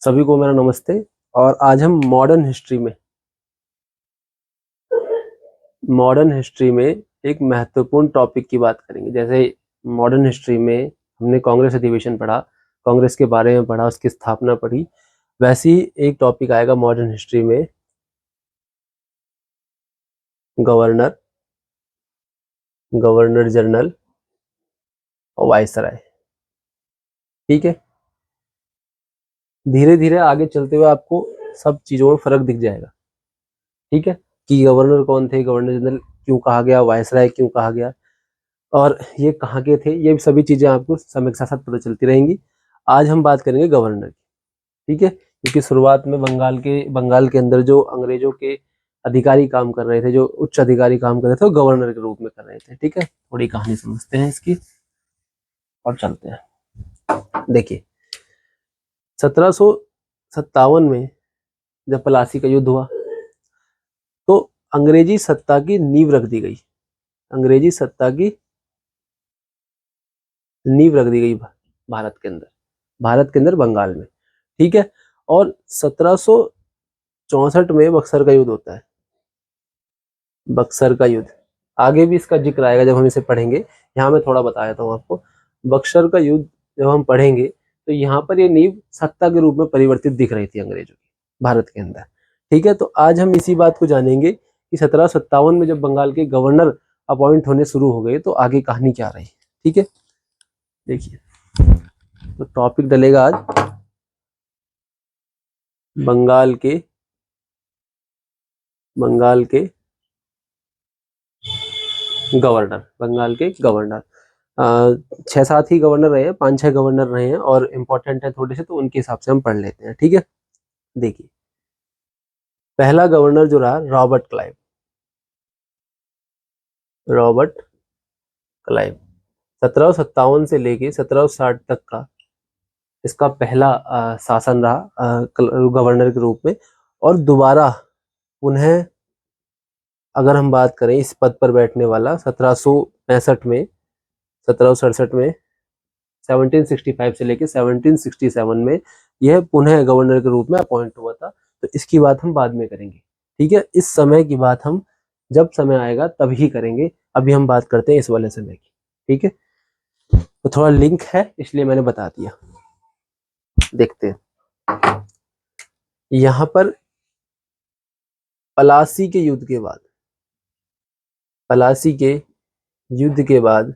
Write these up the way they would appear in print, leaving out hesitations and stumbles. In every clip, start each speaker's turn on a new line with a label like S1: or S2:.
S1: सभी को मेरा नमस्ते। और आज हम मॉडर्न हिस्ट्री में एक महत्वपूर्ण टॉपिक की बात करेंगे। जैसे मॉडर्न हिस्ट्री में हमने कांग्रेस अधिवेशन पढ़ा, कांग्रेस के बारे में पढ़ा, उसकी स्थापना पढ़ी, वैसे ही एक टॉपिक आएगा मॉडर्न हिस्ट्री में, गवर्नर, गवर्नर जनरल और वायसराय। ठीक है, धीरे धीरे आगे चलते हुए आपको सब चीजों में फर्क दिख जाएगा। ठीक है, कि गवर्नर कौन थे, गवर्नर जनरल क्यों कहा गया, वायसराय क्यों कहा गया, और ये कहाँ के थे, ये सभी चीजें आपको समय के साथ साथ पता चलती रहेंगी। आज हम बात करेंगे गवर्नर की। ठीक है, क्योंकि शुरुआत में बंगाल के अंदर जो अंग्रेजों के अधिकारी काम कर रहे थे, जो उच्च अधिकारी काम कर रहे थे, वो गवर्नर के रूप में कर रहे थे। ठीक है, थोड़ी कहानी समझते हैं इसकी और चलते हैं। देखिए, 1757 में जब प्लासी का युद्ध हुआ तो अंग्रेजी सत्ता की नींव रख दी गई। अंग्रेजी सत्ता की नींव रख दी गई भारत के अंदर बंगाल में। ठीक है, और 1764 में बक्सर का युद्ध होता है। बक्सर का युद्ध आगे भी इसका जिक्र आएगा जब हम इसे पढ़ेंगे। यहाँ मैं थोड़ा बता देता हूँ आपको। बक्सर का युद्ध जब हम पढ़ेंगे तो यहाँ पर ये नींव सत्ता के रूप में परिवर्तित दिख रही थी अंग्रेजों की भारत के अंदर। ठीक है, तो आज हम इसी बात को जानेंगे कि 1757 में जब बंगाल के गवर्नर अपॉइंट होने शुरू हो गए तो आगे कहानी क्या रही। ठीक है, देखिए, तो टॉपिक डलेगा आज बंगाल के गवर्नर। 6-7 ही गवर्नर रहे हैं, 5-6 गवर्नर रहे हैं और इम्पोर्टेंट है थोड़े से, तो उनके हिसाब से हम पढ़ लेते हैं। ठीक है, देखिए, पहला गवर्नर जो रहा रॉबर्ट क्लाइव। 1757 से लेके 1760 तक का इसका पहला शासन रहा गवर्नर के रूप में। और दोबारा उन्हें, अगर हम बात करें इस पद पर बैठने वाला, 1765 में, 1767 में, 1765 से लेके 1767 में यह पुनः गवर्नर के रूप में अपॉइंट हुआ था। तो इसकी बात हम बाद में करेंगे। ठीक है, इस समय की बात हम जब समय आएगा तभी करेंगे। अभी हम बात करते हैं इस वाले समय की। ठीक है, तो थोड़ा लिंक है इसलिए मैंने बता दिया। देखते हैं, यहाँ पर पलासी के युद्ध के बाद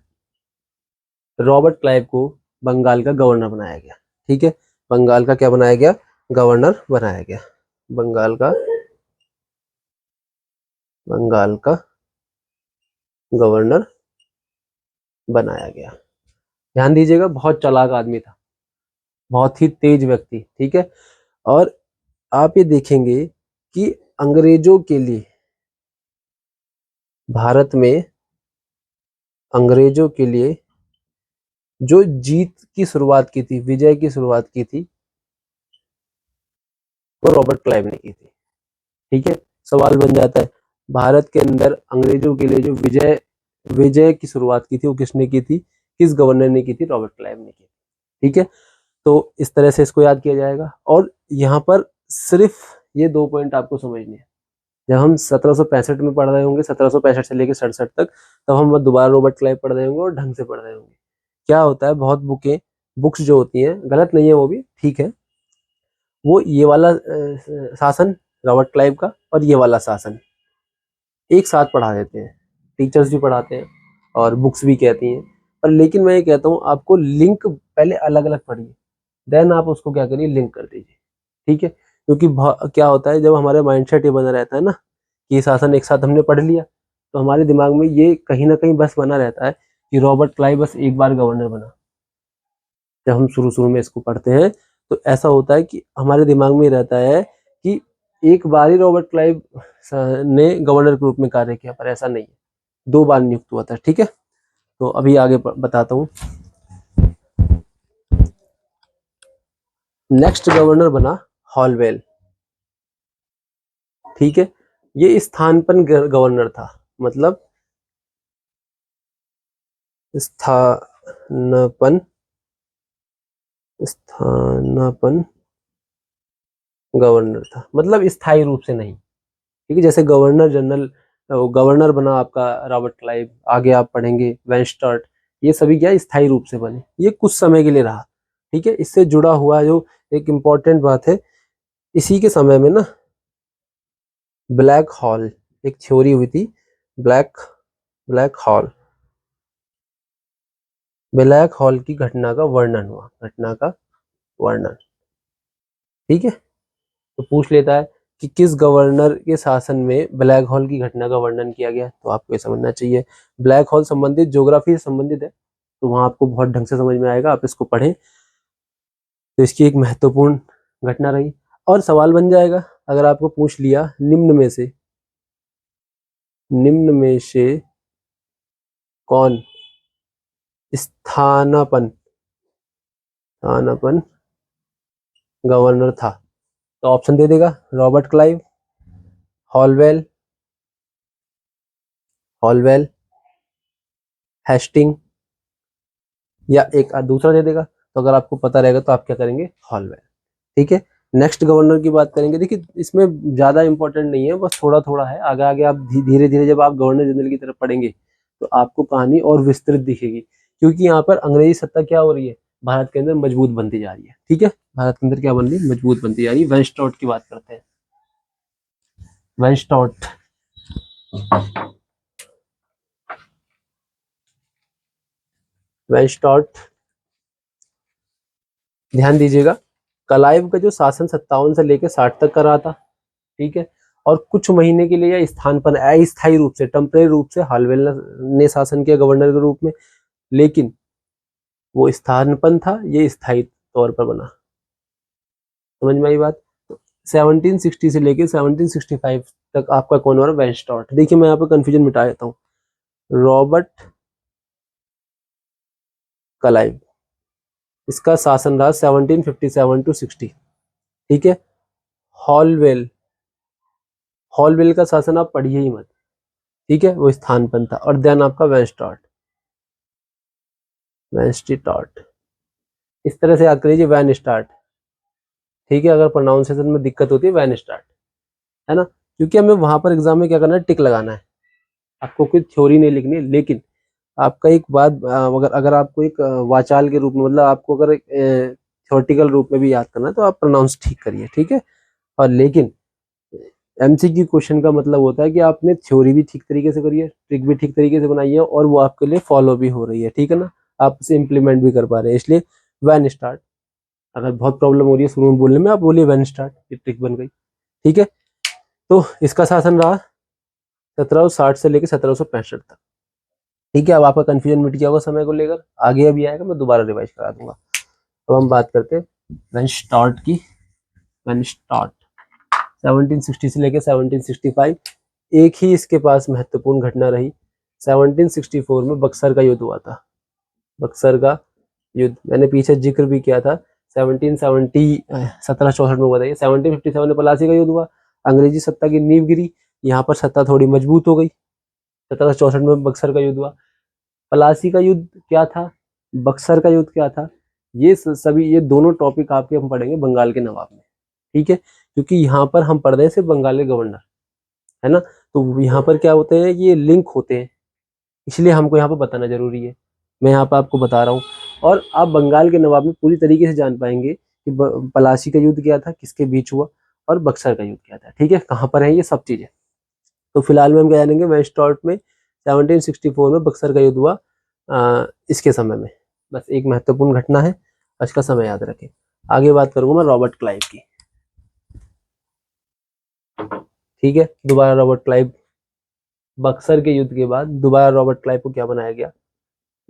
S1: रॉबर्ट क्लाइव को बंगाल का गवर्नर बनाया गया। ठीक है, बंगाल का क्या बनाया गया, गवर्नर बनाया गया। बंगाल का गवर्नर बनाया गया। ध्यान दीजिएगा, बहुत चालाक आदमी था, बहुत ही तेज व्यक्ति। ठीक है, और आप ये देखेंगे कि अंग्रेजों के लिए, भारत में अंग्रेजों के लिए जो जीत की शुरुआत की थी, विजय की शुरुआत की थी, वो रॉबर्ट क्लाइव ने की थी। ठीक है, सवाल बन जाता है, भारत के अंदर अंग्रेजों के लिए जो विजय की शुरुआत की थी वो किसने की थी, किस गवर्नर ने की थी, रॉबर्ट क्लाइव ने की थी। ठीक है, तो इस तरह से इसको याद किया जाएगा। और यहाँ पर सिर्फ ये 2 पॉइंट आपको समझने हैं। जब हम 1765 में पढ़ रहे होंगे, 1765 से लेकर 67 तक, तब हम दोबारा रॉबर्ट क्लाइव पढ़ रहे होंगे और ढंग से पढ़ रहे होंगे। क्या होता है, बहुत बुक्स जो होती हैं, गलत नहीं है वो भी, ठीक है, वो ये वाला शासन रॉबर्ट क्लाइव का और ये वाला शासन एक साथ पढ़ा देते हैं। टीचर्स भी पढ़ाते हैं और बुक्स भी कहती हैं। पर लेकिन मैं ये कहता हूँ, आपको लिंक पहले अलग अलग पढ़िए, देन आप उसको क्या करिए, लिंक कर दीजिए। ठीक है, क्योंकि क्या होता है, जब हमारे माइंडसेट ये बना रहता है ना कि ये शासन एक साथ हमने पढ़ लिया, तो हमारे दिमाग में ये कहीं ना कहीं बस बना रहता है कि रॉबर्ट क्लाइव बस एक बार गवर्नर बना। जब हम शुरू शुरू में इसको पढ़ते हैं तो ऐसा होता है कि हमारे दिमाग में रहता है कि एक बार ही रॉबर्ट क्लाइव ने गवर्नर के रूप में कार्य किया, पर ऐसा नहीं है, 2 बार नियुक्त हुआ था। ठीक है, तो अभी आगे बताता हूँ। नेक्स्ट गवर्नर बना हॉलवेल। ठीक है, ये स्थानापन्न गवर्नर था, मतलब स्थानापन्न गवर्नर था, मतलब स्थायी रूप से नहीं। ठीक है, जैसे गवर्नर जनरल, गवर्नर बना आपका रॉबर्ट क्लाइव, आगे आप पढ़ेंगे वेनस्टर्ट, ये सभी क्या स्थायी रूप से बने, ये कुछ समय के लिए रहा। ठीक है, इससे जुड़ा हुआ जो एक इम्पॉर्टेंट बात है, इसी के समय में ना ब्लैक हॉल एक थ्योरी हुई थी, black black hole, black hole की घटना का वर्णन हुआ, घटना का वर्णन। ठीक है, तो पूछ लेता है कि किस गवर्नर के शासन में ब्लैक होल की घटना का वर्णन किया गया, तो आपको ये समझना चाहिए। ब्लैक होल संबंधित ज्योग्राफी से संबंधित है, तो वहां आपको बहुत ढंग से समझ में आएगा, आप इसको पढ़ें। तो इसकी एक महत्वपूर्ण घटना रही। और सवाल बन जाएगा अगर आपको पूछ लिया निम्न में से कौन स्थानापन्न स्थानापन्न गवर्नर था, तो ऑप्शन दे देगा Robert Clive, Holwell Holwell Hastings, या एक दूसरा दे देगा। तो अगर आपको पता रहेगा तो आप क्या करेंगे, हॉलवेल। ठीक है, नेक्स्ट गवर्नर की बात करेंगे। देखिए इसमें ज्यादा इंपॉर्टेंट नहीं है, बस थोड़ा थोड़ा है, आगे आगे आप धीरे धीरे जब आप गवर्नर जनरल की तरफ पढ़ेंगे तो आपको कहानी और विस्तृत दिखेगी, क्योंकि यहाँ पर अंग्रेजी सत्ता क्या हो रही है, भारत के अंदर मजबूत बनती जा रही है। ठीक है, भारत के अंदर क्या बन रही है, मजबूत बनती जा रही है। वेनस्टॉट की बात करते हैं, वेनस्टॉट। वेनस्टॉट, ध्यान दीजिएगा, क्लाइव का जो शासन 57 से लेकर 60 तक का रहा था। ठीक है, और कुछ महीने के लिए या स्थान पर अस्थायी रूप से, टेम्परेरी रूप से हालवेल ने शासन किया गवर्नर के रूप में, लेकिन वो स्थानापन्न था, ये स्थायी तौर पर बना। समझ में आई बात। 1760 से लेके 1765 तक आपका कौन हो रहा है, वेनस्टॉट। देखिए मैं यहाँ पे कंफ्यूजन मिटा देता हूँ, रॉबर्ट क्लाइव, इसका शासन रहा 1757 टू 60। ठीक है, हॉलवेल, हॉलवेल का शासन आप पढ़िए ही मत। ठीक है, वो स्थानापन्न था। और देन आपका वेनस्टॉट, वेनस्टॉट, इस तरह से याद करिए, वेनस्टार्ट। ठीक है, अगर प्रोनाउंसिएशन में दिक्कत होती है, वेनस्टार्ट, है ना, क्योंकि हमें वहां पर एग्जाम में क्या करना है, टिक लगाना है, आपको कोई थ्योरी नहीं लिखनी है। लेकिन आपका एक बात, अगर अगर आपको एक वाचाल के रूप में, मतलब आपको अगर थ्योरेटिकल रूप में भी याद करना है तो आप प्रोनाउंस ठीक करिए। ठीक है, और लेकिन एमसीक्यू क्वेश्चन का मतलब होता है कि आपने थ्योरी भी ठीक तरीके से करी है, ट्रिक भी ठीक तरीके से बनाई है, और वो आपके लिए फॉलो भी हो रही है। ठीक है ना, आप उसे इम्प्लीमेंट भी कर पा रहे हैं। इसलिए वैन स्टार्ट, अगर बहुत प्रॉब्लम हो रही है शुरू में बोलने में, आप बोलिए वैन स्टार्ट, ये ट्रिक बन गई। ठीक है, तो इसका शासन रहा 1760 से लेकर 1765 तक। ठीक है, अब आपका कंफ्यूजन मिट गया होगा समय को लेकर, आगे अभी आएगा मैं दोबारा रिवाइज करा दूंगा। अब हम बात करते हैं वैन स्टार्ट की। वैन स्टार्ट 1760 से लेकर 1765, एक ही इसके पास महत्वपूर्ण घटना रही। 1764 में बक्सर का युद्ध हुआ था, बक्सर का युद्ध मैंने पीछे जिक्र भी किया था। 1764 में हुआ था ये। 1757 में प्लासी का युद्ध हुआ, अंग्रेजी सत्ता की नींव गिरी, यहाँ पर सत्ता थोड़ी मजबूत हो गई। 1764 में बक्सर का युद्ध हुआ। प्लासी का युद्ध क्या था, बक्सर का युद्ध क्या था, ये सभी, ये दोनों टॉपिक आपके हम पढ़ेंगे बंगाल के नवाब में। ठीक है, क्योंकि यहाँ पर हम पढ़ रहे हैं सिर्फ बंगाल के गवर्नर, है ना, तो यहाँ पर क्या होते हैं, ये लिंक होते हैं, इसलिए हमको यहाँ पर बताना जरूरी है। मैं यहाँ पर आपको बता रहा हूँ, और आप बंगाल के नवाब में पूरी तरीके से जान पाएंगे कि पलासी का युद्ध क्या था, किसके बीच हुआ, और बक्सर का युद्ध क्या था। ठीक है, कहाँ पर है ये सब चीजें। तो फिलहाल में हम क्या जानेंगे, वेस्टर्ट में 1764 में बक्सर का युद्ध हुआ, इसके समय में। बस एक महत्वपूर्ण घटना है, इसका समय याद रखें। आगे बात करूंगा मैं रॉबर्ट क्लाइव की। ठीक है, दोबारा रॉबर्ट क्लाइव, बक्सर के युद्ध के बाद दोबारा रॉबर्ट क्लाइव को क्या बनाया गया,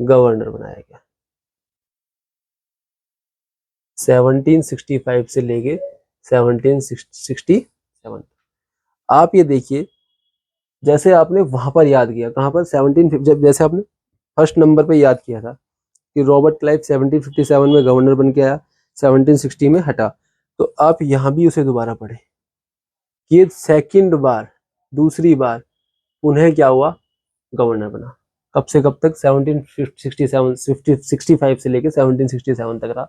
S1: गवर्नर बनाया गया। 1765 से लेके 1767। आप ये देखिए, जैसे आपने वहां पर याद किया, कहां पर 17, जब जैसे आपने फर्स्ट नंबर पे याद किया था कि रॉबर्ट क्लाइव 1757 में गवर्नर बन के आया, 1760 में हटा, तो आप यहाँ भी उसे दोबारा पढ़े कि सेकंड बार, दूसरी बार उन्हें क्या हुआ, गवर्नर बना। कब से कब तक, 1767, 65 से लेके 1767 तक रहा।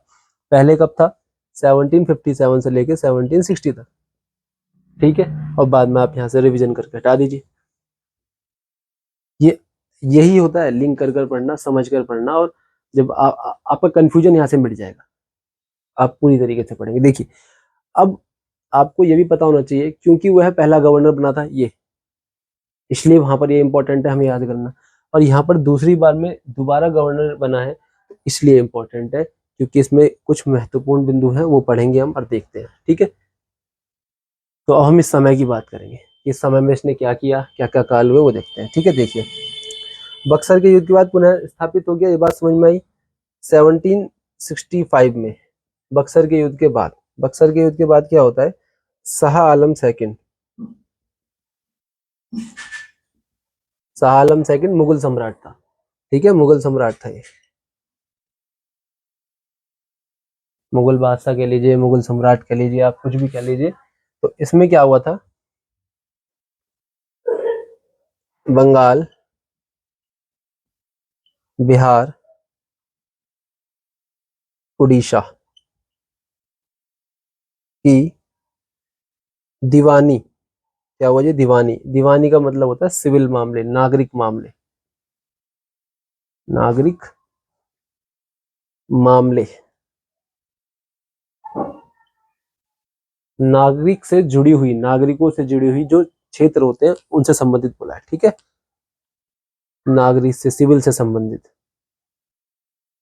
S1: पहले कब था, 1757 से लेके 1760 तक, ठीक है। और बाद में आप यहाँ से रिवीजन करके हटा दीजिए। ये यही होता है लिंक कर कर पढ़ना, समझ कर पढ़ना, और जब आपका कंफ्यूजन यहाँ से मिट जाएगा, आप पूरी तरीके से पढ़ेंगे। देखिए अब आपको ये भी पता होना चाहिए, क्योंकि वह पहला गवर्नर बना था ये, इसलिए वहां पर ये इंपॉर्टेंट है हमें याद करना। और यहाँ पर दूसरी बार में दोबारा गवर्नर बना है, इसलिए इंपॉर्टेंट है क्योंकि इसमें कुछ महत्वपूर्ण बिंदु हैं, वो पढ़ेंगे हम और देखते हैं, ठीक है। तो अब हम इस समय की बात करेंगे, इस समय में इसने क्या किया, क्या क्या काल हुए, वो देखते हैं, ठीक है। देखिए बक्सर के युद्ध के बाद पुनः स्थापित हो गया, ये बात समझ में आई 1765 में। बक्सर के युद्ध के बाद, बक्सर के युद्ध के बाद क्या होता है, शाह आलम सेकंड, शाह आलम सेकंड मुगल सम्राट था, ठीक है, मुगल सम्राट था ये, मुगल बादशाह कह लीजिए, मुगल सम्राट कह लीजिए, आप कुछ भी कह लीजिए। तो इसमें क्या हुआ था, बंगाल, बिहार, उड़ीसा की दीवानी, क्या हुआ जी, दीवानी, दीवानी का मतलब होता है सिविल मामले, नागरिक मामले, नागरिक मामले, नागरिक से जुड़ी हुई, नागरिकों से जुड़ी हुई जो क्षेत्र होते हैं उनसे संबंधित बोला है, ठीक है। नागरिक से, सिविल से संबंधित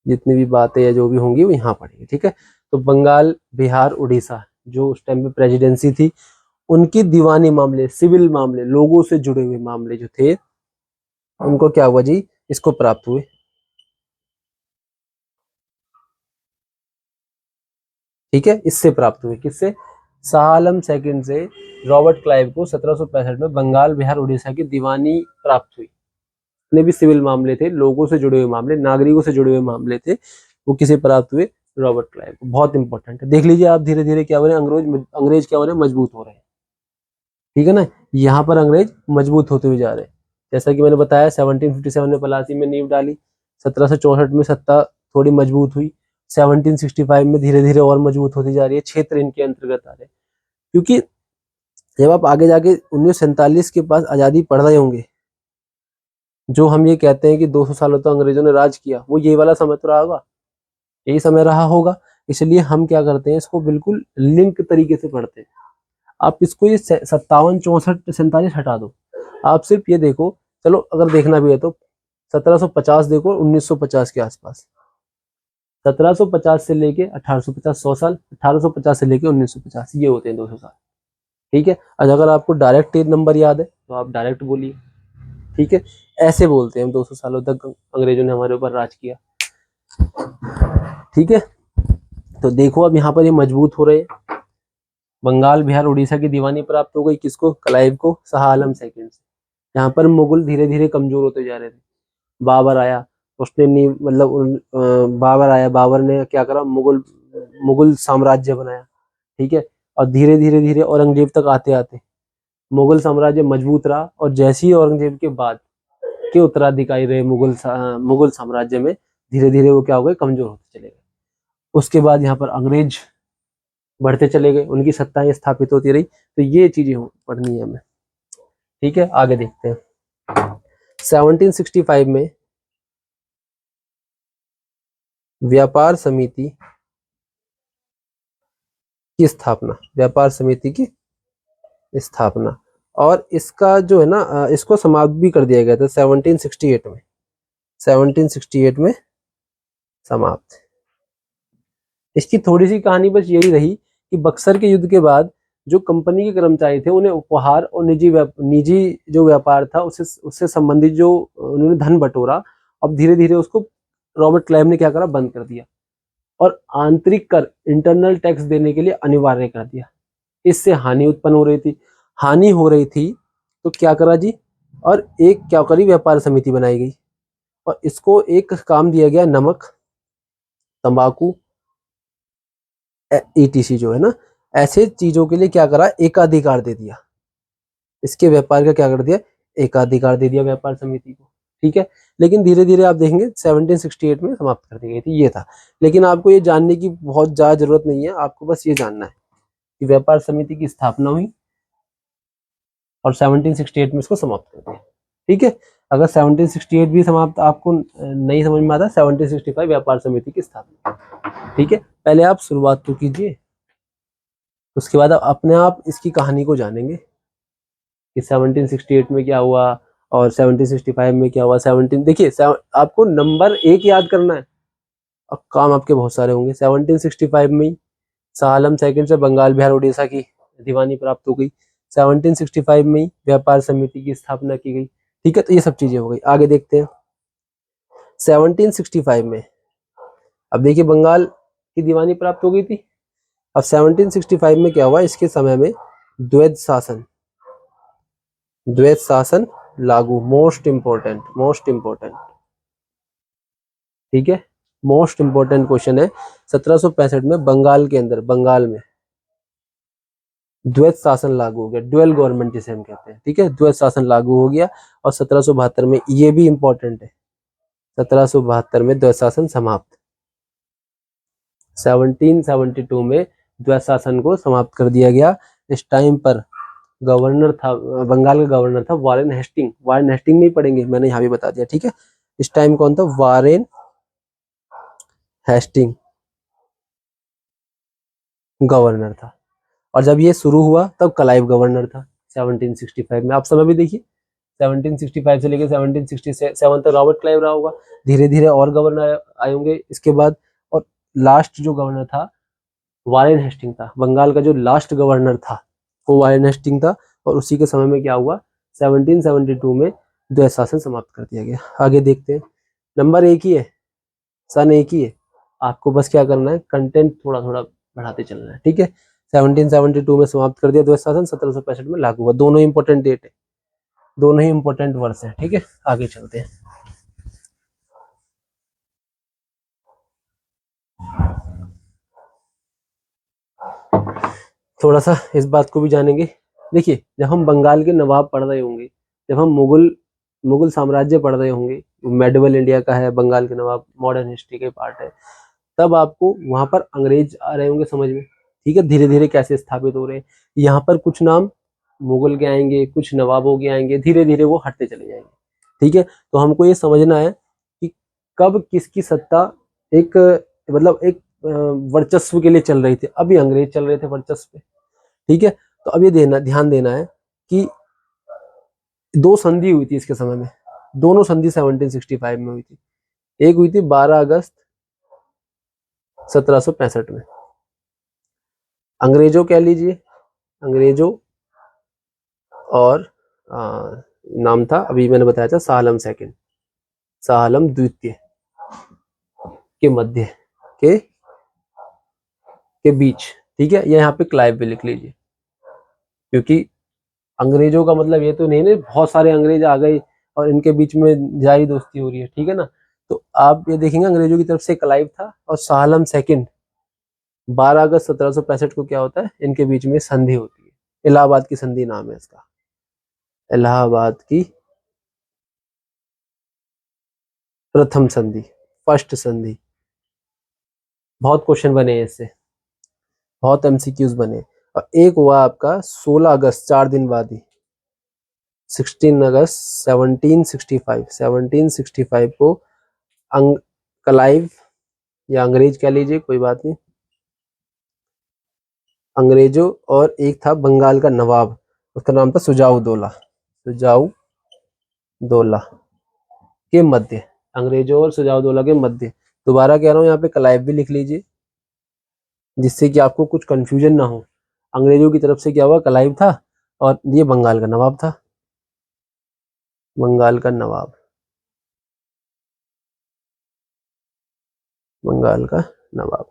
S1: जितनी भी बातें या जो भी होंगी वो यहाँ पढ़ेंगे, ठीक है। तो बंगाल, बिहार, उड़ीसा जो उस टाइम पे प्रेसिडेंसी थी, उनकी दीवानी मामले, सिविल मामले, लोगों से जुड़े हुए मामले जो थे, उनको क्या हुआ जी, इसको प्राप्त हुए, ठीक है। इससे प्राप्त हुए, किससे, शाह आलम सेकंड से रॉबर्ट क्लाइव को 1765 में बंगाल, बिहार, उड़ीसा की दीवानी प्राप्त हुई। जितने भी सिविल मामले थे, लोगों से जुड़े हुए मामले, नागरिकों से जुड़े हुए मामले थे, वो किसे प्राप्त हुए, रॉबर्ट क्लाइव को। बहुत इंपॉर्टेंट है, देख लीजिए आप, धीरे धीरे क्या हो रहे हैं, अंग्रेज क्या हो रहे हैं, मजबूत हो रहे हैं, ठीक है ना। यहाँ पर अंग्रेज मजबूत होते हुए जा रहे हैं, जैसा कि मैंने बताया 1757 में पलासी में नींव डाली, 1764 में सत्ता थोड़ी मजबूत हुई, 1765 में धीरे धीरे और मजबूत होती जा रही है, क्षेत्र इनके अंतर्गत आ रहे हैं। क्योंकि जब आप आगे जाके 1947 के पास आजादी पढ़ रहे होंगे, जो हम ये कहते हैं कि 200 सालों तक अंग्रेजों ने राज किया, वो ये वाला समय तो रहा होगा, यही समय रहा होगा। इसलिए हम क्या करते हैं, इसको बिल्कुल लिंक तरीके से पढ़ते हैं। आप इसको ये 57, 64, 47 हटा दो, आप सिर्फ ये देखो, चलो अगर देखना भी है तो 1750 देखो, 1950 के आसपास, 1750 से लेके 1850, 100 साल, 1850 से लेके 1950, ये होते हैं 200 साल, ठीक है। और अगर आपको डायरेक्ट नंबर याद है तो आप डायरेक्ट बोलिए, ठीक है। ऐसे बोलते हैं हम 200 सालों तक अंग्रेजों ने हमारे ऊपर राज किया, ठीक है। तो देखो अब यहाँ पर ये मजबूत हो रहे हैं, बंगाल, बिहार, उड़ीसा की दीवानी प्राप्त हो गई, किसको, क्लाइव को, शाह आलम सेकंड से। यहाँ पर मुगल धीरे धीरे कमजोर होते जा रहे थे, बाबर आया, उसने नहीं मतलब बाबर आया, बाबर ने क्या करा, मुगल मुगल साम्राज्य बनाया, ठीक है। और धीरे धीरे धीरे औरंगजेब तक आते आते मुगल साम्राज्य मजबूत रहा, और जैसे ही औरंगजेब के बाद के उत्तराधिकारी रहे मुगल साम्राज्य में, धीरे धीरे वो क्या हो गए, कमजोर होते चले गए। उसके बाद यहाँ पर अंग्रेज बढ़ते चले गए, उनकी सत्ताएं स्थापित होती रही। तो ये चीजें पढ़नी है हमें, ठीक है। आगे देखते हैं 1765 में व्यापार समिति की स्थापना, व्यापार समिति की स्थापना, और इसका जो है ना, इसको समाप्त भी कर दिया गया था 1768 में, 1768 में समाप्त। इसकी थोड़ी सी कहानी बस यही रही कि बक्सर के युद्ध के बाद जो कंपनी के कर्मचारी थे, उन्हें उपहार और निजी जो व्यापार था उससे उससे संबंधित जो उन्होंने धन बटोरा, अब धीरे धीरे उसको रॉबर्ट क्लाइव ने क्या करा, बंद कर दिया, और आंतरिक कर, इंटरनल टैक्स देने के लिए अनिवार्य कर दिया। इससे हानि उत्पन्न हो रही थी, हानि हो रही थी, तो क्या करा जी, और एक क्या करी, व्यापार समिति बनाई गई, और इसको एक काम दिया गया, नमक, तंबाकू, ईटीसी जो है ना, ऐसे चीजों के लिए क्या करा, एकाधिकार दे दिया, इसके व्यापार का क्या कर दिया, एकाधिकार दे दिया व्यापार समिति को। ठीक है। लेकिन धीरे धीरे आप देखेंगे 1768 में समाप्त कर दी गई थी, ये था। लेकिन आपको ये जानने की बहुत ज्यादा जरूरत नहीं है, आपको बस ये जानना है कि व्यापार समिति की स्थापना हुई और 1768 में इसको समाप्त कर दिया। ठीक है। अगर 1768 भी समाप्त आपको नहीं समझ में आता, 1765 व्यापार समिति की स्थापना। ठीक है। पहले आप शुरुआत तो कीजिए, उसके बाद आप अपने आप इसकी कहानी को जानेंगे कि 1768 में क्या हुआ और 1765 में क्या हुआ। 17 देखिए, आपको नंबर एक याद करना है और काम आपके बहुत सारे होंगे। 1765 में शाह आलम सेकंड से बंगाल बिहार उड़ीसा की दीवानी प्राप्त हो गई। 1765 में ही व्यापार समिति की स्थापना की गई। ठीक है। तो ये सब चीजें हो गई। आगे देखते हैं 1765 में। अब देखिए, बंगाल की दीवानी प्राप्त हो गई थी। अब 1765 में क्या हुआ, इसके समय में द्वैत शासन लागू। Most important. ठीक है। मोस्ट इंपोर्टेंट क्वेश्चन है। 1765 में बंगाल में द्वैत शासन लागू हो गया, ड्यूअल गवर्नमेंट जिसे हम कहते हैं। ठीक है। द्वैत शासन लागू हो गया और 1772 में, ये भी इंपॉर्टेंट है, 1772 में द्वैत शासन समाप्त। 1772 में द्वैत शासन को समाप्त कर दिया गया। इस टाइम पर गवर्नर था, बंगाल का गवर्नर था वारेन हेस्टिंग में ही पढ़ेंगे, मैंने यहाँ भी बता दिया। ठीक है। इस टाइम कौन था, वारेन हेस्टिंग गवर्नर था। और जब ये शुरू हुआ तब क्लाइव गवर्नर था 1765 में। आप समय भी देखिए, 1765 से लेकर 1767 तक रॉबर्ट क्लाइव रहा होगा। धीरे धीरे और गवर्नर आए होंगे इसके बाद। और लास्ट जो गवर्नर था वारेन हेस्टिंग था। बंगाल का जो लास्ट गवर्नर था वो वारेन हेस्टिंग था। और उसी के समय में क्या हुआ, 1772 में द्वैत शासन समाप्त कर दिया गया। आगे देखते हैं। नंबर एक ही है, सन एक ही है, आपको बस क्या करना है, कंटेंट थोड़ा थोड़ा बढ़ाते चलना है। ठीक है। 1772 में समाप्त कर दिया द्वैत शासन, 1765 में लागू हुआ। दोनों ही इंपॉर्टेंट डेट है, दोनों ही इंपॉर्टेंट वर्ष है। ठीक है। आगे चलते हैं। थोड़ा सा इस बात को भी जानेंगे। देखिए, जब हम बंगाल के नवाब पढ़ रहे होंगे, जब हम मुगल साम्राज्य पढ़ रहे होंगे, मेडिवल इंडिया का है बंगाल के नवाब, मॉडर्न हिस्ट्री के पार्ट है, तब आपको वहां पर अंग्रेज आ रहे होंगे समझ में। ठीक है। धीरे धीरे कैसे स्थापित हो रहे हैं, यहाँ पर कुछ नाम मुगल के आएंगे, कुछ नवाबों के आएंगे, धीरे धीरे वो हटते चले जाएंगे। ठीक है। तो हमको ये समझना है कि कब किसकी सत्ता एक मतलब एक वर्चस्व के लिए चल रही थी। अभी अंग्रेज चल रहे थे वर्चस्व पे। ठीक है। तो अब ये ध्यान देना है कि दो संधि हुई थी इसके समय में। दोनों संधि 1765 में हुई थी। एक हुई थी 12 अगस्त 1765 में, अंग्रेजों कह लीजिए, अंग्रेजों और नाम था, अभी मैंने बताया था, शाह आलम द्वितीय के मध्य के के बीच। ठीक है। या यहाँ पे क्लाइव भी लिख लीजिए, क्योंकि अंग्रेजों का मतलब ये तो नहीं ना बहुत सारे अंग्रेज आ गए और इनके बीच में जारी दोस्ती हो रही है। ठीक है ना। तो आप ये देखेंगे अंग्रेजों की तरफ से क्लाइव था और शाह आलम सेकंड 12 अगस्त 1765 को क्या होता है, इनके बीच में संधि होती है। इलाहाबाद की संधि नाम है इसका, इलाहाबाद की प्रथम संधि, फर्स्ट संधि। बहुत क्वेश्चन बने हैं इससे, बहुत एमसीक्यूज बने। और एक हुआ आपका 16 अगस्त, 4 दिन बाद ही, 16 अगस्त 1765 को क्लाइव या अंग्रेज कह लीजिए, कोई बात नहीं, अंग्रेजों और एक था बंगाल का नवाब, उसका नाम था सुजाऊ दौला के मध्य, अंग्रेजों और सुजाउद्दौला के मध्य। दोबारा कह रहा हूँ, यहाँ पे क्लाइव भी लिख लीजिए जिससे कि आपको कुछ कंफ्यूजन ना हो। अंग्रेजों की तरफ से क्या हुआ, क्लाइव था और ये बंगाल का नवाब था, बंगाल का नवाब, बंगाल का नवाब।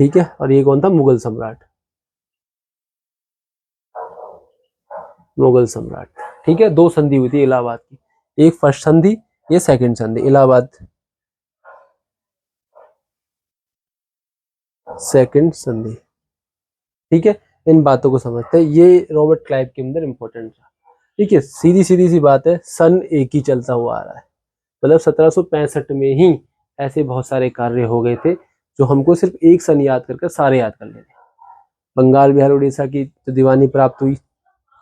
S1: ठीक है। और ये कौन था, मुगल सम्राट, मुगल सम्राट। ठीक है। दो संधि हुई थी इलाहाबाद की, एक फर्स्ट संधि, ये सेकंड संधि, इलाहाबाद सेकंड संधि। ठीक है। इन बातों को समझते हैं, ये रॉबर्ट क्लाइव के अंदर इंपॉर्टेंट था। ठीक है, सीधी सीधी सी बात है, सन एक ही चलता हुआ आ रहा है। मतलब 1765 में ही ऐसे बहुत सारे कार्य हो गए थे जो हमको सिर्फ एक सन याद करके सारे याद कर लेते। बंगाल बिहार उड़ीसा की जो दीवानी प्राप्त हुई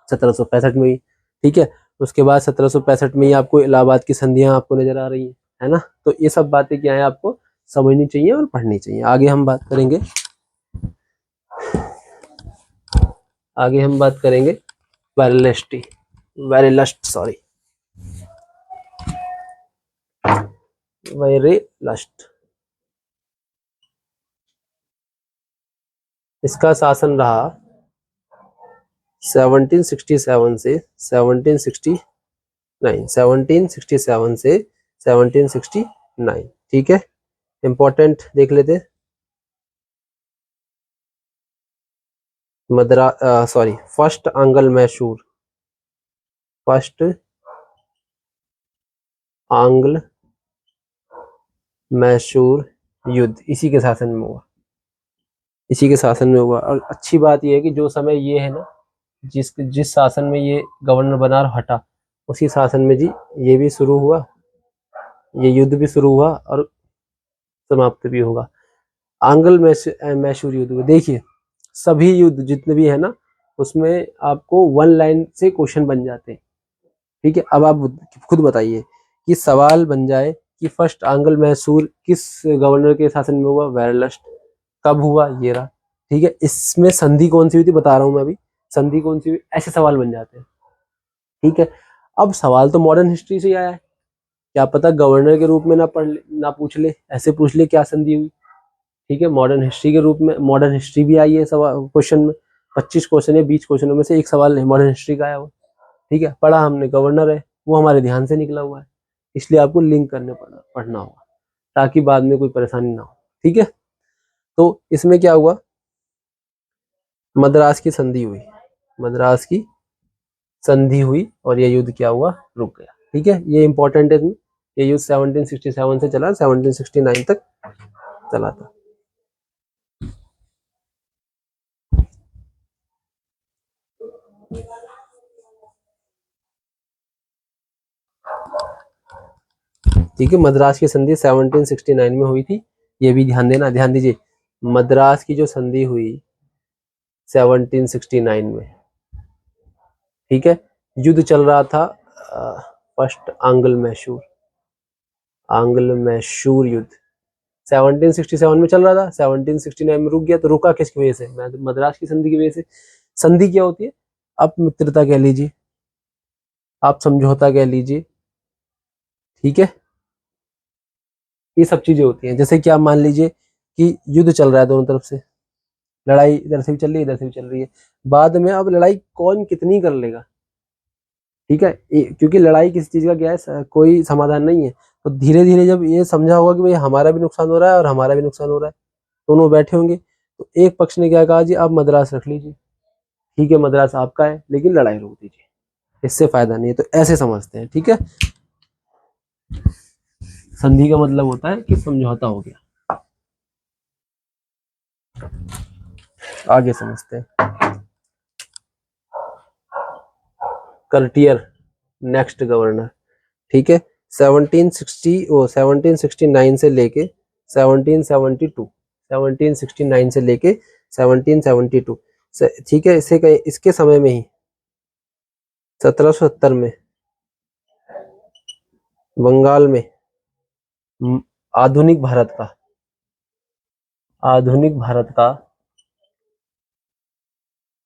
S1: 1765 में ही, ठीक है। उसके बाद 1765 में ही आपको इलाहाबाद की संधियां आपको नजर आ रही है ना। तो ये सब बातें क्या है आपको समझनी चाहिए और पढ़नी चाहिए। आगे हम बात करेंगे वेरेलस्ट सॉरी वेरेलस्ट। इसका शासन रहा 1767 से 1769 ठीक है। इंपॉर्टेंट देख लेते। फर्स्ट आंग्ल मैसूर युद्ध इसी के शासन में हुआ। और अच्छी बात यह है कि जो समय ये है ना, जिस शासन में ये गवर्नर बना और हटा, उसी शासन में जी ये भी शुरू हुआ, ये युद्ध भी शुरू हुआ और समाप्त भी होगा। आंग्ल मैसूर युद्ध। देखिए सभी युद्ध जितने भी है ना, उसमें आपको वन लाइन से क्वेश्चन बन जाते हैं। ठीक है, अब आप खुद बताइए कि सवाल बन जाए कि फर्स्ट आंग्ल मैसूर किस गवर्नर के शासन में हुआ? वेरेलस्ट। कब हुआ? ये रहा। ठीक है, इसमें संधि कौन सी हुई थी बता रहा हूं मैं अभी, संधि कौन सी हुई, ऐसे सवाल बन जाते हैं। ठीक है, अब सवाल तो मॉडर्न हिस्ट्री से ही आया है, क्या पता गवर्नर के रूप में ना पूछ ले, ऐसे पूछ ले क्या संधि हुई। ठीक है, मॉडर्न हिस्ट्री के रूप में, मॉडर्न हिस्ट्री भी आई है सवाल क्वेश्चन में। 25 क्वेश्चन है, 20 क्वेश्चनों में से एक सवाल मॉडर्न हिस्ट्री का आया हुआ। ठीक है, पढ़ा हमने, गवर्नर है वो हमारे ध्यान से निकला हुआ है, इसलिए आपको लिंक करने पढ़ना होगा ताकि बाद में कोई परेशानी ना हो। ठीक है, तो इसमें क्या हुआ, मद्रास की संधि हुई और ये युद्ध क्या हुआ, रुक गया। ठीक है, ये इंपॉर्टेंट है। ये युद्ध 1767 से चला, 1769 तक चला था। ठीक है, मद्रास की संधि 1769 में हुई थी, ये भी ध्यान दीजिए। मद्रास की जो संधि हुई 1769 में, ठीक है, युद्ध चल रहा था फर्स्ट आंग्ल मैसूर युद्ध 1767 में चल रहा था, 1769 में रुक गया। तो रुका किसकी वजह से? मद्रास की संधि की वजह से। संधि क्या होती है? आप मित्रता कह लीजिए, आप समझौता कह लीजिए। ठीक है, ये सब चीजें होती हैं। जैसे कि आप मान लीजिए कि युद्ध चल रहा है दोनों तरफ से, लड़ाई इधर से भी चल रही है, इधर से भी चल रही है। बाद में अब लड़ाई कौन कितनी कर लेगा, ठीक है, क्योंकि लड़ाई किसी चीज का क्या है, कोई समाधान नहीं है। तो धीरे धीरे जब ये समझा होगा कि भाई हमारा भी नुकसान हो रहा है और हमारा भी नुकसान हो रहा है, दोनों बैठे होंगे, तो एक पक्ष ने क्या कहा जी आप मद्रास रख लीजिए, ठीक है मद्रास आपका है, लेकिन लड़ाई रोक दीजिए, इससे फायदा नहीं है। तो ऐसे समझते हैं। ठीक है, संधि का मतलब होता है कि समझौता हो गया। आगे समझते हैं। कर्टियर नेक्स्ट गवर्नर। ठीक है, 1769 से लेके 1772 ठीक है, इसके समय में ही 1770 में बंगाल में आधुनिक भारत का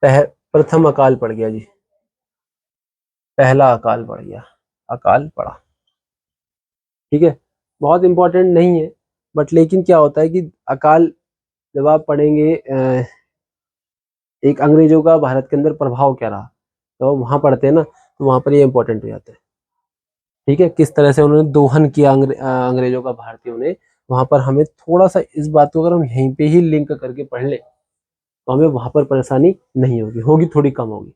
S1: प्रथम अकाल पड़ गया जी, पहला अकाल पड़ गया, अकाल पड़ा। ठीक है, बहुत इंपॉर्टेंट नहीं है, बट लेकिन क्या होता है कि अकाल जब आप पढ़ेंगे, एक अंग्रेजों का भारत के अंदर प्रभाव क्या रहा, तो वहां पढ़ते हैं ना, तो वहां पर ये इंपॉर्टेंट हो जाता है। ठीक है, किस तरह से उन्होंने दोहन किया अंग्रेजों का भारतीयों ने, वहां पर हमें थोड़ा सा इस बात को अगर हम यहीं पे ही लिंक करके पढ़ ले तो हमें वहां पर परेशानी नहीं होगी थोड़ी कम होगी।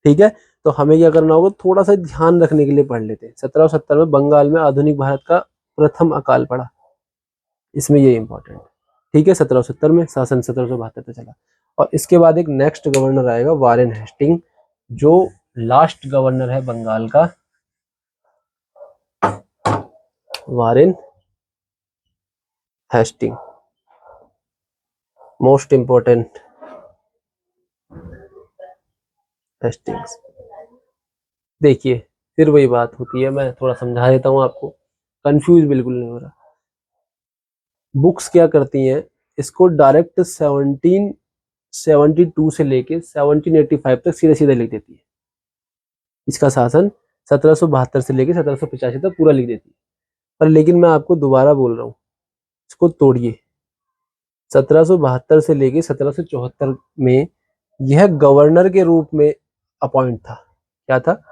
S1: ठीक है, तो हमें क्या करना होगा, थोड़ा सा ध्यान रखने के लिए पढ़ लेते हैं। 1770 में बंगाल में आधुनिक भारत का प्रथम अकाल पड़ा, इसमें ये इंपॉर्टेंट है। ठीक है, 1770 में, शासन 1772 तक चला। और इसके बाद एक नेक्स्ट गवर्नर आएगा वारेन हेस्टिंग, जो लास्ट गवर्नर है बंगाल का Warren Hastings, most important Hastings. देखिए फिर वही बात होती है, मैं थोड़ा समझा देता हूँ आपको, कंफ्यूज बिल्कुल नहीं हो रहा। बुक्स क्या करती हैं, इसको डायरेक्ट 1772 से लेके 1785 तक सीधे सीधे लिख देती है। इसका शासन 1772 से लेके 1785 तक पूरा लिख देती है। पर लेकिन मैं आपको दोबारा बोल रहा हूँ, इसको तोड़िए। 1772 से लेके 1774 में यह गवर्नर के रूप में अपॉइंट था। क्या था?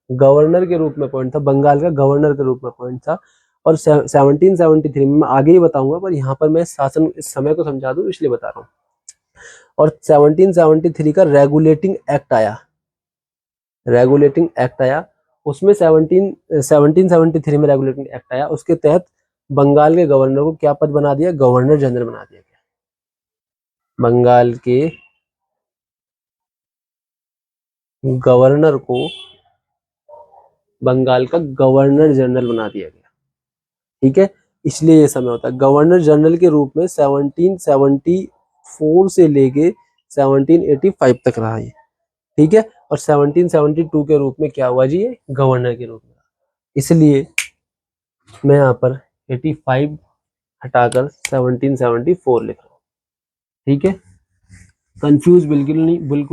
S1: गवर्नर के रूप में अपॉइंट था, बंगाल का गवर्नर के रूप में अपॉइंट था। और 1773 में, मैं आगे ही बताऊंगा, पर यहाँ पर मैं शासन इस समय को समझा दूं इसलिए बता रहा हूँ। और 1773 का रेगुलेटिंग एक्ट आया, रेगुलेटिंग एक्ट आया उसमें 1773 में रेगुलेटिंग एक्ट आया, उसके तहत बंगाल के गवर्नर को क्या पद बना दिया? गवर्नर जनरल बना दिया गया। बंगाल के गवर्नर को बंगाल का गवर्नर जनरल बना दिया गया। ठीक है, इसलिए ये समय होता है गवर्नर जनरल के रूप में 1774 से लेके 1785 तक रहा ये। ठीक है, और 1772 के रूप में क्या हुआ जी? ये गवर्नर के रूप में। इसलिए मैं यहाँ पर 85 हटाकर 1774 लिख रहा हूँ। ठीक है, कंफ्यूज बिल्कुल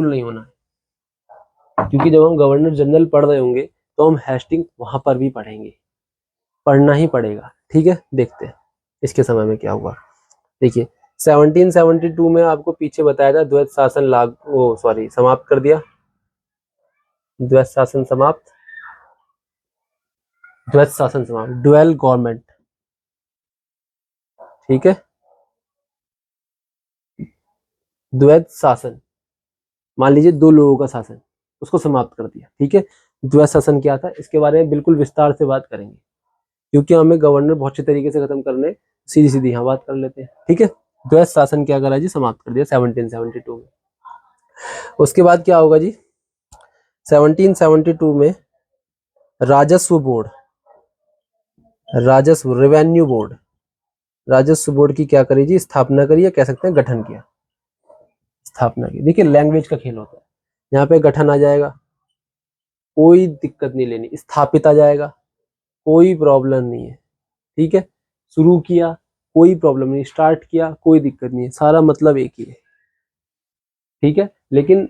S1: नहीं होना है, क्योंकि जब हम गवर्नर जनरल पढ़ रहे होंगे तो हम हेस्टिंग वहां पर भी पढ़ेंगे, पढ़ना ही पड़ेगा। ठीक है, देखते हैं इसके समय में क्या हुआ। देखिए 1772 में आपको पीछे बताया था द्वैत शासन समाप्त कर दिया। द्वैत शासन समाप्त, द्वैत शासन समाप्त, ड्वेल गवर्नमेंट। ठीक है, द्वैत शासन, मान लीजिए दो लोगों का शासन, उसको समाप्त कर दिया। ठीक है, द्वैत शासन क्या था इसके बारे में बिल्कुल विस्तार से बात करेंगे, क्योंकि हमें गवर्नर बहुत अच्छे तरीके से खत्म करने, सीधी सीधी यहाँ बात कर लेते हैं। ठीक है, द्वैत शासन क्या करा जी? समाप्त कर दिया 1772 में। उसके बाद क्या होगा जी? 1772 में राजस्व बोर्ड, राजस्व रेवेन्यू बोर्ड, राजस्व बोर्ड की क्या करी जी? स्थापना करी, या कह सकते हैं गठन किया, स्थापना की। देखिए लैंग्वेज का खेल होता है, यहाँ पे गठन आ जाएगा, कोई दिक्कत नहीं लेनी, स्थापित आ जाएगा, कोई प्रॉब्लम नहीं है। ठीक है, शुरू किया, कोई प्रॉब्लम नहीं, स्टार्ट किया, कोई दिक्कत नहीं है, सारा मतलब एक ही है। ठीक है, लेकिन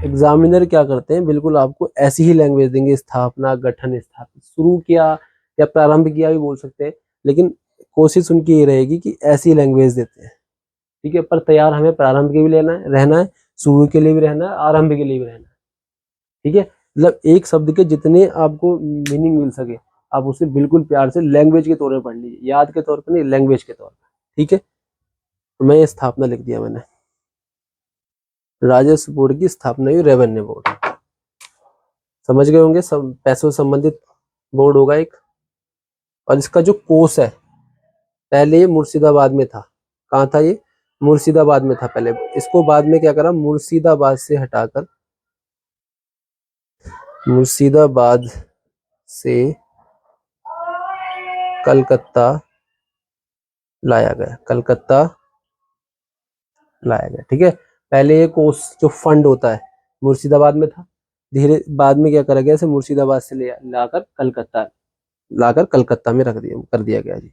S1: एग्जामिनर क्या करते हैं, बिल्कुल आपको ऐसी ही लैंग्वेज देंगे, स्थापना, गठन, स्थापित, शुरू किया या प्रारंभ किया भी बोल सकते हैं, लेकिन कोशिश उनकी ये रहेगी कि ऐसी लैंग्वेज देते हैं। ठीक है, पर तैयार हमें प्रारंभ के भी लेना है, रहना है, शुरू के लिए भी रहना है, आरंभ के लिए भी रहना है। ठीक है, मतलब एक शब्द के जितने आपको मीनिंग मिल सके आप उसे बिल्कुल प्यार से लैंग्वेज के तौर पर पढ़ लीजिए, याद के तौर पर नहीं, लैंग्वेज के तौर पर। ठीक है, तो मैं ये स्थापना लिख दिया मैंने, राजस्व बोर्ड की स्थापना हुई, रेवेन्यू बोर्ड, समझ गए होंगे, सब पैसों से संबंधित बोर्ड होगा एक। और इसका जो कोष है, पहले ये मुर्शिदाबाद में था। कहाँ था ये? मुर्शिदाबाद में था पहले, इसको बाद में क्या करा, मुर्शिदाबाद से हटाकर, मुर्शिदाबाद से कलकत्ता लाया गया, कलकत्ता लाया गया। ठीक है, पहले ये कोष जो फंड होता है मुर्शिदाबाद में था, धीरे बाद में क्या करा गया, इसे मुर्शिदाबाद से लाकर कलकत्ता में रख दिया, कर दिया गया जी।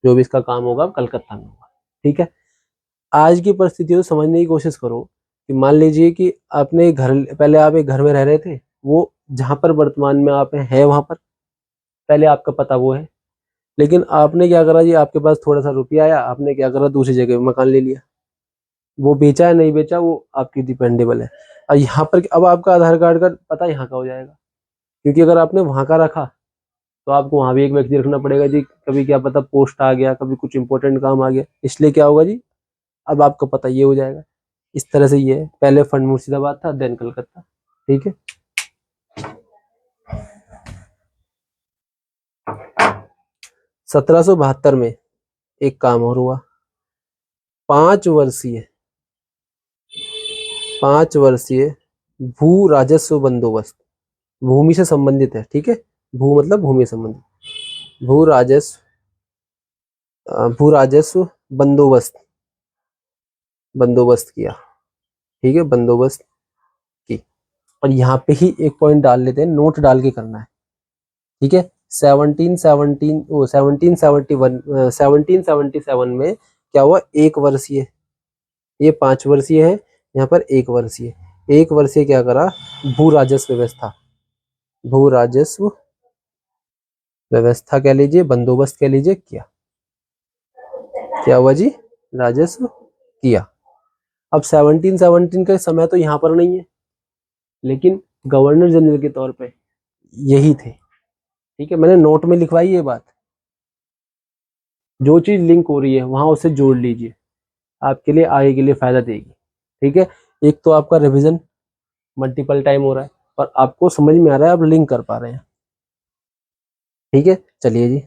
S1: जो भी इसका काम होगा कलकत्ता में होगा। ठीक है, आज की परिस्थितियों को समझने की कोशिश करो कि मान लीजिए कि आपने घर, पहले आप एक घर में रह रहे थे, वो जहां पर वर्तमान में आप हैं वहां पर पहले आपका पता वो है, लेकिन आपने क्या करा जी, आपके पास थोड़ा सा रुपया आया, आपने क्या करा, दूसरी जगह मकान ले लिया, वो बेचा है नहीं बेचा वो आपकी डिपेंडेबल है। और यहाँ पर अब आपका आधार कार्ड का पता यहाँ का हो जाएगा, क्योंकि अगर आपने वहां का रखा तो आपको वहां भी एक व्यक्ति रखना पड़ेगा जी, कभी क्या पता पोस्ट आ गया, कभी कुछ इंपॉर्टेंट काम आ गया, इसलिए क्या होगा जी, अब आपको पता ये हो जाएगा। इस तरह से ये है, पहले फंड मुर्शिदाबाद था, देन कलकत्ता। ठीक है, 1772 में एक काम और हुआ, 5 वर्षीय 5 वर्षीय भू राजस्व बंदोबस्त, भूमि से संबंधित है, ठीक है, भू मतलब भूमि से संबंधित, भू राजस्व, भू राजस्व बंदोबस्त, बंदोबस्त किया, ठीक है, बंदोबस्त की। और यहाँ पे ही एक पॉइंट डाल लेते हैं, नोट डाल के करना है, ठीक है। 1777 में क्या हुआ, एक वर्षीय, ये 5 वर्षीय है, यहाँ पर एक वर्षीय, एक वर्षीय क्या करा, भू राजस्व व्यवस्था, भू राजस्व व्यवस्था कह लीजिए, बंदोबस्त कह लीजिए, किया, क्या हुआ जी, राजस्व किया। अब 1717 का समय तो यहाँ पर नहीं है, लेकिन गवर्नर जनरल के तौर पे यही थे, ठीक है, मैंने नोट में लिखवाई ये बात, जो चीज लिंक हो रही है वहां उसे जोड़ लीजिए, आपके लिए आगे के लिए फायदा देगी, ठीक है। एक तो आपका रिवीजन मल्टीपल टाइम हो रहा है और आपको समझ में आ रहा है, आप लिंक कर पा रहे हैं, ठीक है। चलिए जी,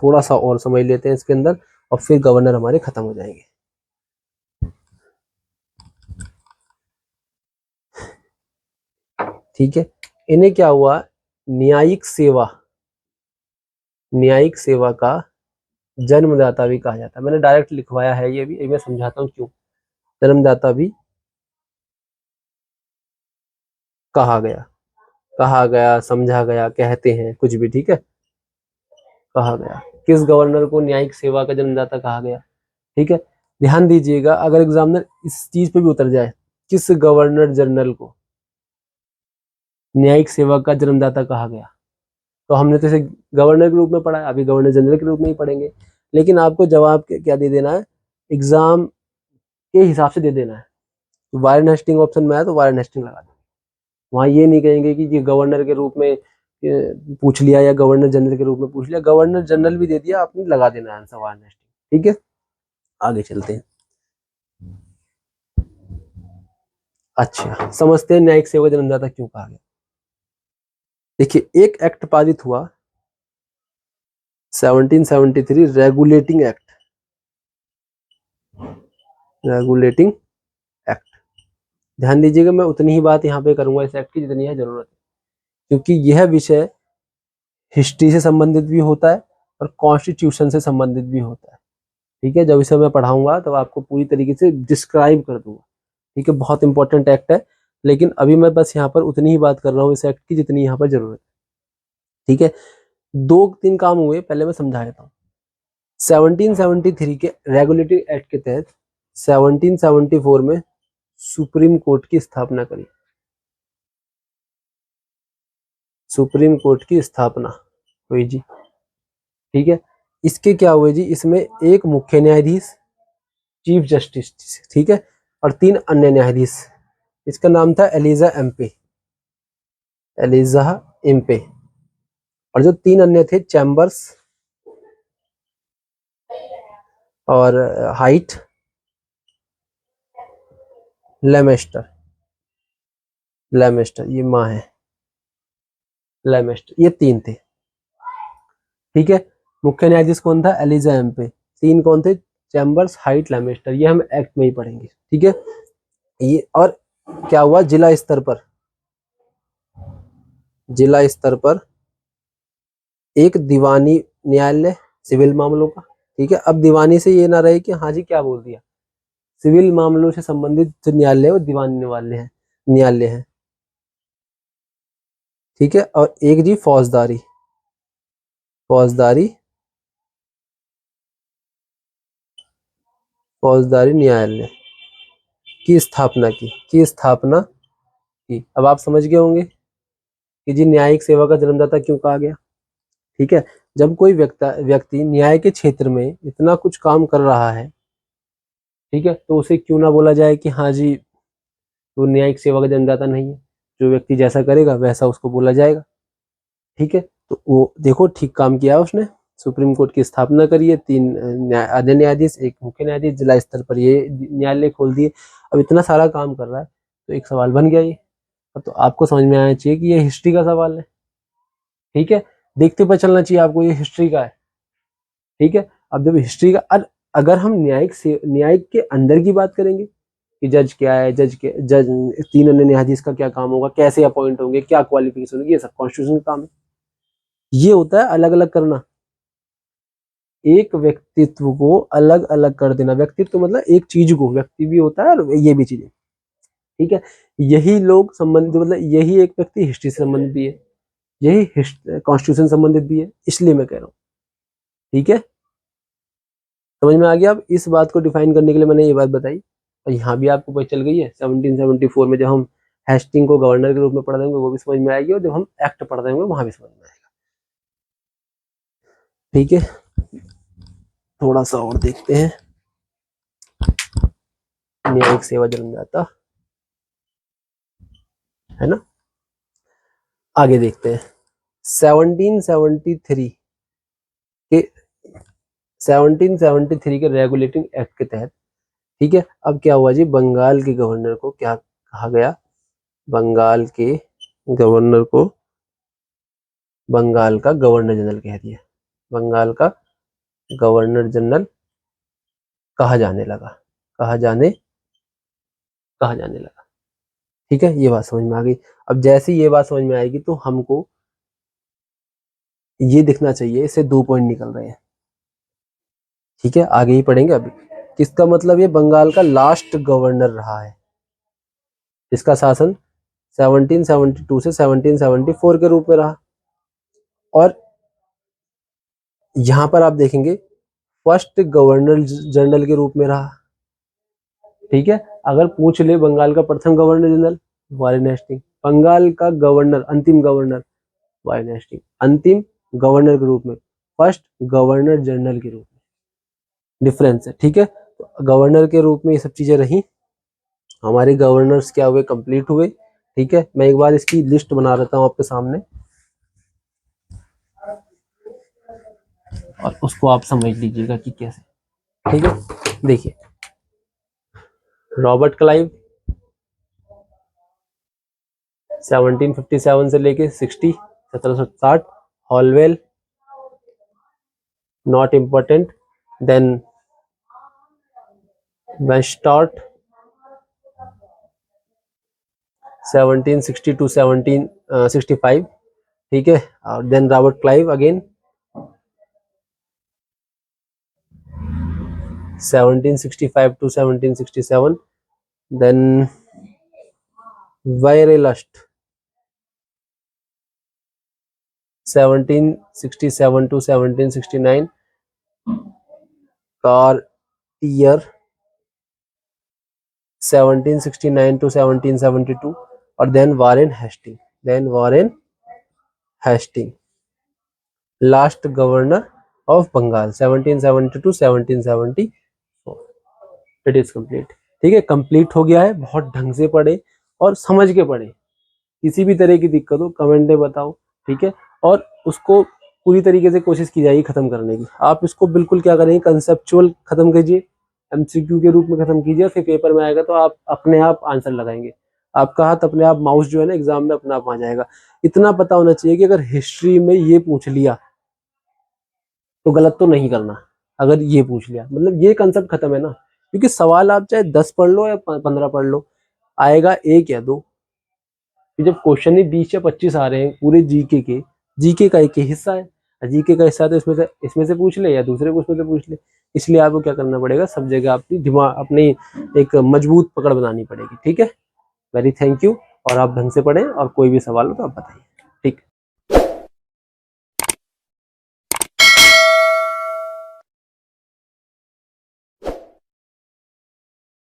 S1: थोड़ा सा और समझ लेते हैं इसके अंदर और फिर गवर्नर हमारे खत्म हो जाएंगे। ठीक है, इन्हें क्या हुआ, न्यायिक सेवा, न्यायिक सेवा का जन्मदाता भी कहा जाता है, मैंने डायरेक्ट लिखवाया है ये भी, मैं समझाता हूँ क्यों जन्मदाता भी कहा गया, कहा गया, समझा गया, कहते हैं कुछ भी, ठीक है, कहा गया। किस गवर्नर को न्यायिक सेवा का जन्मदाता कहा गया, ठीक है। ध्यान दीजिएगा, अगर एग्जामिनर इस चीज पे भी उतर जाए, किस गवर्नर जनरल को न्यायिक सेवा का जन्मदाता कहा गया, तो हमने तो इसे गवर्नर के रूप में पढ़ा है, अभी गवर्नर जनरल के रूप में ही पढ़ेंगे, लेकिन आपको जवाब क्या दे देना है, एग्जाम के हिसाब से दे देना है। वायरन हेस्टिंग ऑप्शन में आया तो वायरन हेस्टिंग लगा देंगे, वहां ये नहीं कहेंगे कि ये गवर्नर के रूप में पूछ लिया या गवर्नर जनरल के रूप में पूछ लिया, गवर्नर जनरल भी दे दिया, आपने लगा देना आंसर वायरन हेस्टिंग, ठीक है। आगे चलते हैं। अच्छा, समझते हैं न्यायिक सेवा जन्मदाता क्यों कहा गया। देखिए, एक एक्ट पारित हुआ 1773, रेगुलेटिंग एक्ट, रेगुलेटिंग एक्ट। ध्यान दीजिएगा, मैं उतनी ही बात यहाँ पे करूंगा इस एक्ट की जितनी है जरूरत है, क्योंकि यह विषय हिस्ट्री से संबंधित भी होता है और कॉन्स्टिट्यूशन से संबंधित भी होता है, ठीक है। जब इसे मैं पढ़ाऊंगा तब आपको पूरी तरीके से डिस्क्राइब कर दूंगा, ठीक है। बहुत इंपॉर्टेंट एक्ट है, लेकिन अभी मैं बस यहाँ पर उतनी ही बात कर रहा हूँ इस एक्ट की जितनी यहाँ पर जरूरत है, ठीक है। 2-3 काम हुए, पहले मैं समझा देता हूँ। 1773 के रेगुलेटरी एक्ट के तहत 1774 में सुप्रीम कोर्ट की स्थापना करी, सुप्रीम कोर्ट की स्थापना हुई जी, ठीक है। इसके क्या हुए जी, इसमें एक मुख्य न्यायाधीश, चीफ जस्टिस, ठीक है, और 3 अन्य न्यायाधीश। इसका नाम था एलिजा एम्पे, एलिजा एम्पे। और जो 3 अन्य थे, चैम्बर्स और हाइट, लेमेस्टर, लेमेस्टर ये माँ है, लेमेस्टर, ये 3 थे, ठीक है। मुख्य न्यायाधीश कौन था, एलिजा एम्पे। 3 कौन थे, चैम्बर्स, हाइट, लेमेस्टर। ये हम एक्ट में ही पढ़ेंगे, ठीक है। ये और क्या हुआ, जिला स्तर पर, जिला स्तर पर एक दीवानी न्यायालय सिविल मामलों का, ठीक है। अब दीवानी से ये ना रहे कि हाँ जी क्या बोल दिया, सिविल मामलों से संबंधित जो न्यायालय है वो दीवानी न्यायालय है, न्यायालय है, ठीक है। और एक जी फौजदारी, फौजदारी, फौजदारी न्यायालय की स्थापना की स्थापना की। अब आप समझ गए होंगे कि जी न्यायिक सेवा का जन्मदाता क्यों कहा गया, ठीक है। जब कोई व्यक्ति न्याय के क्षेत्र में इतना कुछ काम कर रहा है, ठीक है, तो उसे क्यों ना बोला जाए कि हाँ जी वो न्यायिक सेवा का जन्मदाता नहीं है, जो व्यक्ति जैसा करेगा वैसा उसको बोला जाएगा, ठीक है। तो वो देखो ठीक काम किया उसने, सुप्रीम कोर्ट की स्थापना करी है, 3 अन्य न्यायाधीश, एक मुख्य न्यायाधीश, जिला स्तर पर ये न्यायालय खोल दिए। अब इतना सारा काम कर रहा है तो एक सवाल बन गया ये, अब तो आपको समझ में आना चाहिए कि ये हिस्ट्री का सवाल है, ठीक है। देखते पता चलना चाहिए आपको ये हिस्ट्री का है, ठीक है। अब जब हिस्ट्री का, अगर हम न्यायिक के अंदर की बात करेंगे कि जज क्या है, जज 3 अन्य न्यायाधीश का क्या काम होगा, कैसे अपॉइंट होंगे, क्या क्वालिफिकेशन होगी, ये सब कॉन्स्टिट्यूशन का काम है। ये होता है अलग अलग करना, एक व्यक्तित्व को अलग अलग कर देना। व्यक्तित्व मतलब एक चीज को, व्यक्ति भी होता है और ये भी चीज है, ठीक है। यही लोग संबंधित, मतलब यही एक व्यक्ति हिस्ट्री से संबंधित भी है, यही कॉन्स्टिट्यूशन संबंधित भी है, इसलिए मैं कह रहा हूँ, ठीक है। समझ में आ गया। अब इस बात को डिफाइन करने के लिए मैंने ये बात बताई, और यहाँ भी आपको पता चल गई है। 1774 में जब हम हेस्टिंग को गवर्नर के रूप में पढ़ देंगे वो भी समझ में आएगी, और जब हम एक्ट पढ़ देंगे वहां भी समझ में आएगा, ठीक है। थोड़ा सा और देखते हैं, न्यायिक सेवा जन्मदाता है ना। आगे देखते हैं 1773 के 1773 के रेगुलेटिंग एक्ट के तहत, ठीक है। अब क्या हुआ जी, बंगाल के गवर्नर को क्या कहा गया, बंगाल के गवर्नर को बंगाल का गवर्नर जनरल कह दिया, बंगाल का गवर्नर जनरल कहा जाने लगा, कहा जाने लगा, ठीक है। ये बात समझ में आ गई। अब जैसे ये बात समझ में आएगी तो हमको ये दिखना चाहिए, इससे 2 पॉइंट निकल रहे हैं, ठीक है। आगे ही पढ़ेंगे अभी। किसका मतलब, ये बंगाल का लास्ट गवर्नर रहा है, इसका शासन 1772 से 1774 के रूप में रहा, और यहां पर आप देखेंगे फर्स्ट गवर्नर जनरल के रूप में रहा, ठीक है। अगर पूछ ले बंगाल का प्रथम governor general, Warren Hastings. Bengal का गवर्नर, अंतिम गवर्नर, वारेन हेस्टिंग। अंतिम गवर्नर के रूप में, फर्स्ट गवर्नर जनरल के रूप में, डिफरेंस है, ठीक है। तो गवर्नर के रूप में ये सब चीजें रही, हमारे गवर्नर्स क्या हुए, कंप्लीट हुए, ठीक है। मैं एक बार इसकी लिस्ट बना देता हूं आपके सामने, और उसको आप समझ लीजिएगा कि कैसे, ठीक है। देखिए, रॉबर्ट क्लाइव 1757 से लेके 1760, Holwell not important, then Vansittart 1760 to 1765, ठीक है। और then Robert Clive again 1765 to 1767, then Weyrelust 1767 to 1769, Cartier 1769 to 1772, और then Warren Hastings, last governor of Bengal 1770 to 1774। It is complete, ठीक है। कंप्लीट हो गया है, बहुत ढंग से पढ़े और समझ के पढ़े। किसी भी तरह की दिक्कत हो कमेंट में बताओ, ठीक है। और उसको पूरी तरीके से कोशिश की जाएगी खत्म करने की। आप इसको बिल्कुल क्या करेंगे, कंसेप्चुअल खत्म कीजिए, एमसीक्यू के रूप में खत्म कीजिए, फिर पेपर में आएगा तो आप अपने आप आंसर लगाएंगे, आपका हाथ अपने आप, माउस जो है ना एग्जाम में अपने आप आ जाएगा। इतना पता होना चाहिए कि अगर हिस्ट्री में ये पूछ लिया तो गलत तो नहीं करना, अगर ये पूछ लिया मतलब ये कंसेप्ट खत्म है ना। क्योंकि सवाल आप चाहे 10 पढ़ लो या 15 पढ़ लो, आएगा 1 या 2। जब क्वेश्चन ही 20 या 25 आ रहे हैं पूरे जीके का एक ही हिस्सा है, जीके का हिस्सा तो इसमें से पूछ ले या दूसरे क्वेश्चन से पूछ ले। इसलिए आपको क्या करना पड़ेगा, सब जगह अपनी दिमाग, अपनी एक मजबूत पकड़ बनानी पड़ेगी, ठीक है। वेरी थैंक यू, और आप ढंग से पढ़ें, और कोई भी सवाल हो तो आप बताइए।